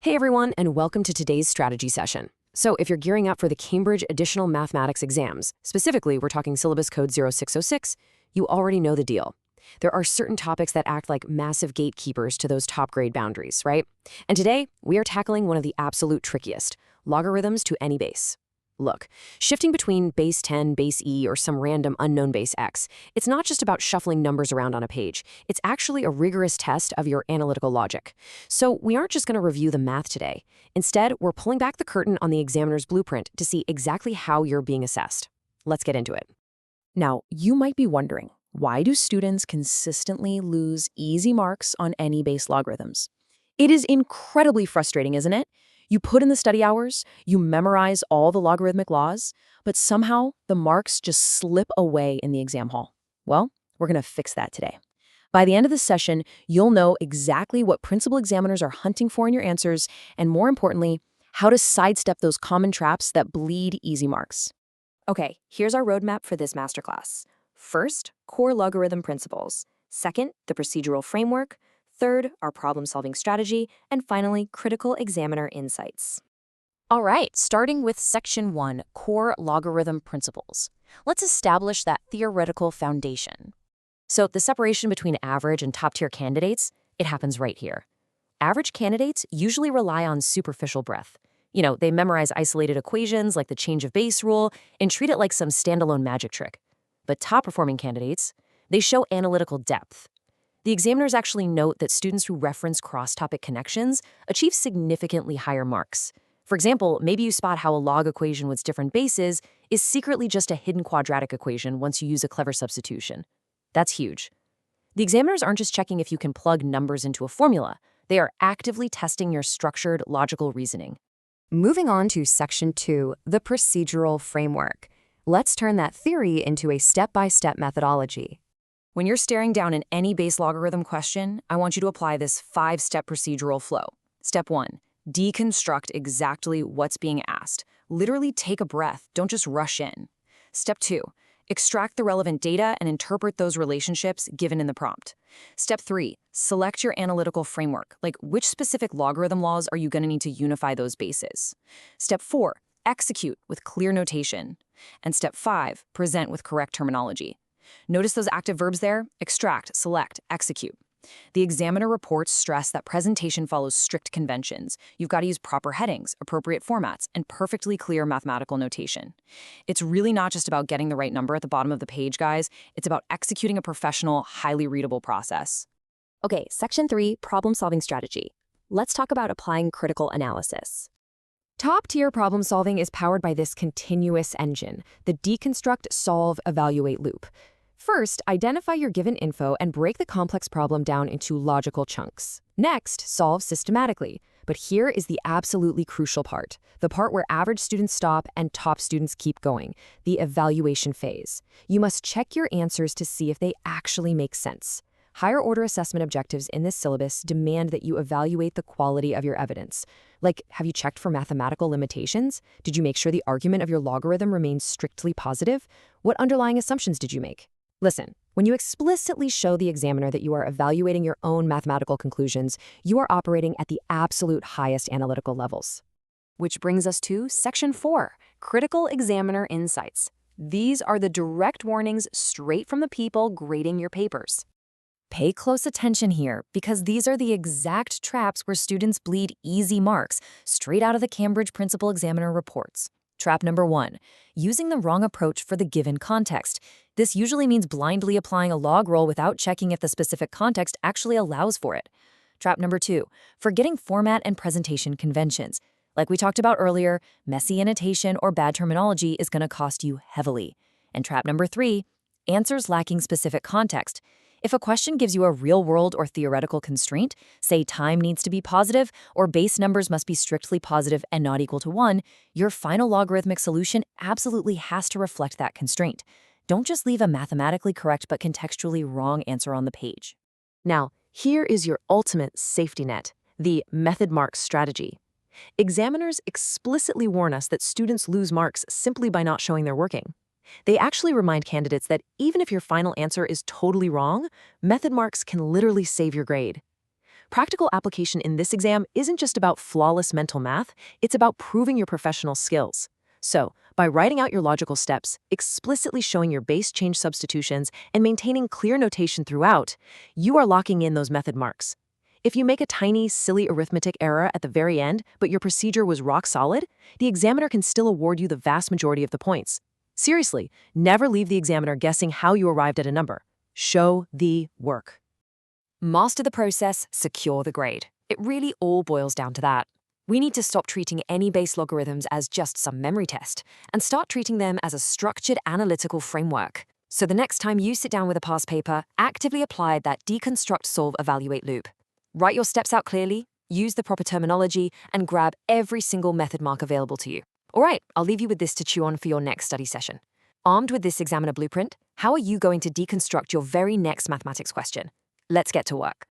Hey everyone, and welcome to today's strategy session. So if you're gearing up for the Cambridge Additional Mathematics exams, specifically we're talking syllabus code 0606, you already know the deal. There are certain topics that act like massive gatekeepers to those top grade boundaries, right? And today, we are tackling one of the absolute trickiest, logarithms to any base. Look, shifting between base 10, base e, or some random unknown base x, it's not just about shuffling numbers around on a page. It's actually a rigorous test of your analytical logic. So we aren't just going to review the math today. Instead, we're pulling back the curtain on the examiner's blueprint to see exactly how you're being assessed. Let's get into it. Now, you might be wondering, why do students consistently lose easy marks on any base logarithms? It is incredibly frustrating, isn't it? You put in the study hours, you memorize all the logarithmic laws, but somehow the marks just slip away in the exam hall. Well, we're going to fix that today. By the end of the session, you'll know exactly what principal examiners are hunting for in your answers, and more importantly, how to sidestep those common traps that bleed easy marks. Okay, here's our roadmap for this masterclass. First, core logarithm principles. Second, the procedural framework. Third, our problem-solving strategy. And finally, critical examiner insights. All right, starting with Section 1, Core Logarithm Principles. Let's establish that theoretical foundation. So the separation between average and top-tier candidates, it happens right here. Average candidates usually rely on superficial breadth. They memorize isolated equations like the change of base rule and treat it like some standalone magic trick. But top-performing candidates, they show analytical depth. The examiners actually note that students who reference cross-topic connections achieve significantly higher marks. For example, maybe you spot how a log equation with different bases is secretly just a hidden quadratic equation once you use a clever substitution. That's huge. The examiners aren't just checking if you can plug numbers into a formula. They are actively testing your structured, logical reasoning. Moving on to Section 2, the procedural framework. Let's turn that theory into a step-by-step methodology. When you're staring down in any base logarithm question, I want you to apply this 5-step procedural flow. Step 1, deconstruct exactly what's being asked. Literally take a breath, don't just rush in. Step 2, extract the relevant data and interpret those relationships given in the prompt. Step 3, select your analytical framework, like which specific logarithm laws are you going to need to unify those bases. Step 4, execute with clear notation. And step 5, present with correct terminology. Notice those active verbs there? Extract, select, execute. The examiner reports stress that presentation follows strict conventions. You've got to use proper headings, appropriate formats, and perfectly clear mathematical notation. It's really not just about getting the right number at the bottom of the page, guys. It's about executing a professional, highly readable process. Okay, Section 3, problem-solving strategy. Let's talk about applying critical analysis. Top-tier problem-solving is powered by this continuous engine, the deconstruct, solve, evaluate loop. First, identify your given info and break the complex problem down into logical chunks. Next, solve systematically. But here is the absolutely crucial part, the part where average students stop and top students keep going, the evaluation phase. You must check your answers to see if they actually make sense. Higher order assessment objectives in this syllabus demand that you evaluate the quality of your evidence. Like, have you checked for mathematical limitations? Did you make sure the argument of your logarithm remains strictly positive? What underlying assumptions did you make? Listen, when you explicitly show the examiner that you are evaluating your own mathematical conclusions, you are operating at the absolute highest analytical levels. Which brings us to Section 4, Critical Examiner Insights. These are the direct warnings straight from the people grading your papers. Pay close attention here, because these are the exact traps where students bleed easy marks straight out of the Cambridge Principal Examiner reports. Trap number 1, using the wrong approach for the given context. This usually means blindly applying a log rule without checking if the specific context actually allows for it. Trap number 2, forgetting format and presentation conventions. Like we talked about earlier, messy annotation or bad terminology is going to cost you heavily. And trap number 3, answers lacking specific context. If a question gives you a real-world or theoretical constraint, say time needs to be positive or base numbers must be strictly positive and not equal to 1, your final logarithmic solution absolutely has to reflect that constraint. Don't just leave a mathematically correct but contextually wrong answer on the page. Now, here is your ultimate safety net, the method marks strategy. Examiners explicitly warn us that students lose marks simply by not showing their working. They actually remind candidates that even if your final answer is totally wrong, method marks can literally save your grade. Practical application in this exam isn't just about flawless mental math, it's about proving your professional skills. So, by writing out your logical steps, explicitly showing your base change substitutions, and maintaining clear notation throughout, you are locking in those method marks. If you make a tiny, silly arithmetic error at the very end, but your procedure was rock solid, the examiner can still award you the vast majority of the points. Seriously, never leave the examiner guessing how you arrived at a number. Show the work. Master the process, secure the grade. It really all boils down to that. We need to stop treating any base logarithms as just some memory test and start treating them as a structured analytical framework. So the next time you sit down with a past paper, actively apply that deconstruct, solve, evaluate loop. Write your steps out clearly, use the proper terminology, and grab every single method mark available to you. All right, I'll leave you with this to chew on for your next study session. Armed with this examiner blueprint, how are you going to deconstruct your very next mathematics question? Let's get to work.